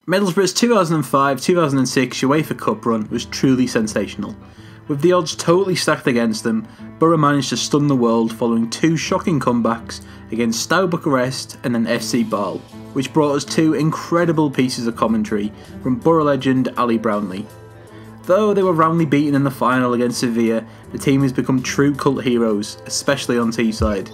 Middlesbrough's 2005-2006 UEFA Cup run was truly sensational. With the odds totally stacked against them, Boro managed to stun the world following two shocking comebacks against Steaua Bucharest and then FC Bâle, which brought us two incredible pieces of commentary from Boro legend Ali Brownlee. Though they were roundly beaten in the final against Sevilla, the team has become true cult heroes, especially on Teesside.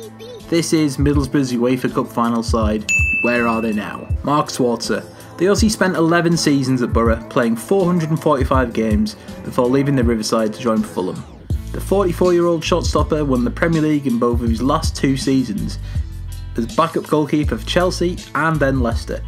This is Middlesbrough's UEFA Cup final side. Where are they now? Mark Schwarzer. The Aussie spent 11 seasons at Boro, playing 445 games before leaving the Riverside to join Fulham. The 44-year-old shot-stopper won the Premier League in both of his last two seasons as backup goalkeeper for Chelsea and then Leicester,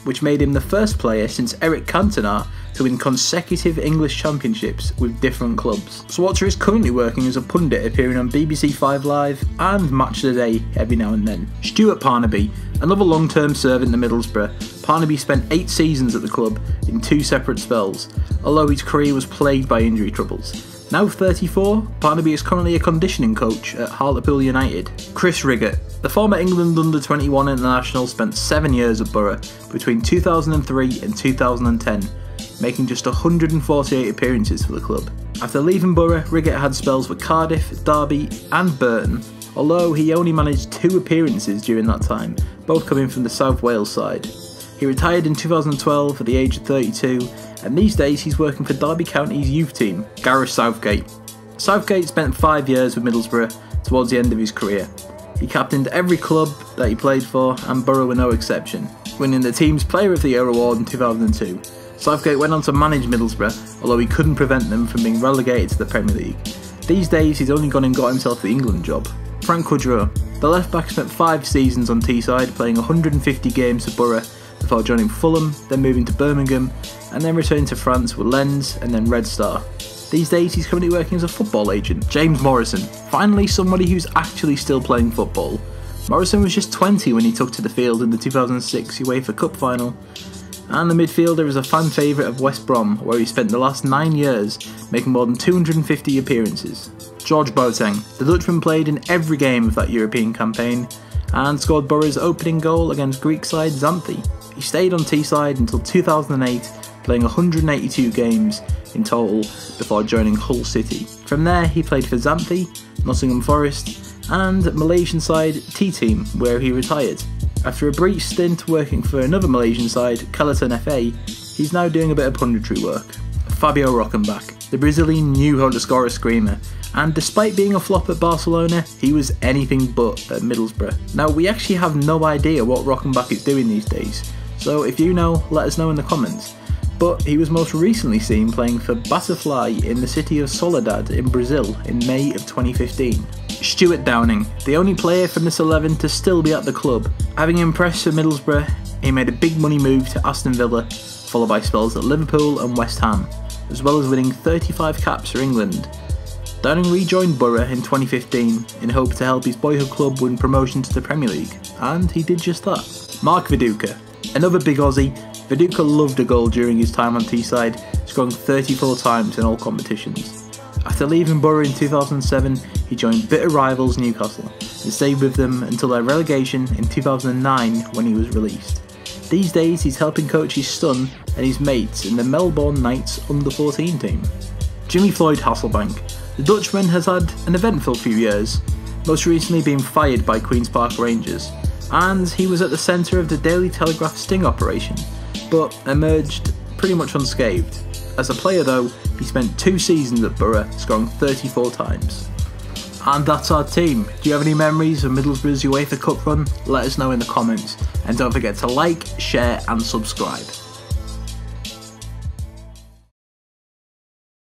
which made him the first player since Eric Cantona to win consecutive English championships with different clubs. Schwarzer is currently working as a pundit, appearing on BBC 5 Live and Match of the Day every now and then. Stuart Parnaby, another long-term servant to Middlesbrough, Parnaby spent 8 seasons at the club in 2 separate spells, although his career was plagued by injury troubles. Now 34, Parnaby is currently a conditioning coach at Hartlepool United. Chris Riggott, the former England under-21 international, spent 7 years at Boro between 2003 and 2010, making just 148 appearances for the club. After leaving Boro, Riggott had spells for Cardiff, Derby and Burton, although he only managed 2 appearances during that time, both coming from the South Wales side. He retired in 2012 at the age of 32, and these days he's working for Derby County's youth team, Gareth Southgate. Southgate spent 5 years with Middlesbrough towards the end of his career. He captained every club that he played for, and Boro were no exception, winning the team's Player of the Year award in 2002. Southgate went on to manage Middlesbrough, although he couldn't prevent them from being relegated to the Premier League. These days he's only gone and got himself the England job. Frank Quadro. The left-back spent 5 seasons on Teesside, playing 150 games for Boro before joining Fulham, then moving to Birmingham, and then returning to France with Lens and then Red Star. These days he's currently working as a football agent. James Morrison. Finally somebody who's actually still playing football. Morrison was just 20 when he took to the field in the 2006 UEFA Cup final, and the midfielder is a fan favourite of West Brom, where he spent the last 9 years, making more than 250 appearances. George Boateng. The Dutchman played in every game of that European campaign and scored Boro's opening goal against Greek side Xanthi. He stayed on Teesside until 2008, playing 182 games in total before joining Hull City. From there he played for Xanthi, Nottingham Forest and Malaysian side T-Team, where he retired. After a brief stint working for another Malaysian side, Kellerton FA, he's now doing a bit of punditry work. FABIO ROCHEMBACK. The Brazilian knew how to score a screamer, and despite being a flop at Barcelona, he was anything but at Middlesbrough. Now, we actually have no idea what Rochenbach is doing these days, so if you know, let us know in the comments. But he was most recently seen playing for Butterfly in the city of Soledad in Brazil in May of 2015. Stuart Downing, the only player from this 11 to still be at the club. Having impressed for Middlesbrough, he made a big money move to Aston Villa, followed by spells at Liverpool and West Ham, as well as winning 35 caps for England. Downing rejoined Boro in 2015 in hope to help his boyhood club win promotion to the Premier League, and he did just that. Mark VIDUKA. Another big Aussie, VIDUKA loved a goal during his time on Teesside, scoring 34 times in all competitions. After leaving Boro in 2007, he joined bitter rivals Newcastle and stayed with them until their relegation in 2009 when he was released. These days he's helping coach his son and his mates in the Melbourne Knights under-14 team. Jimmy Floyd Hasselbank. The Dutchman has had an eventful few years, most recently being fired by Queen's Park Rangers, and he was at the centre of the Daily Telegraph sting operation, but emerged pretty much unscathed. As a player though, he spent 2 seasons at Boro, scoring 34 times. And that's our team. Do you have any memories of Middlesbrough's UEFA Cup run? Let us know in the comments, and don't forget to like, share and subscribe.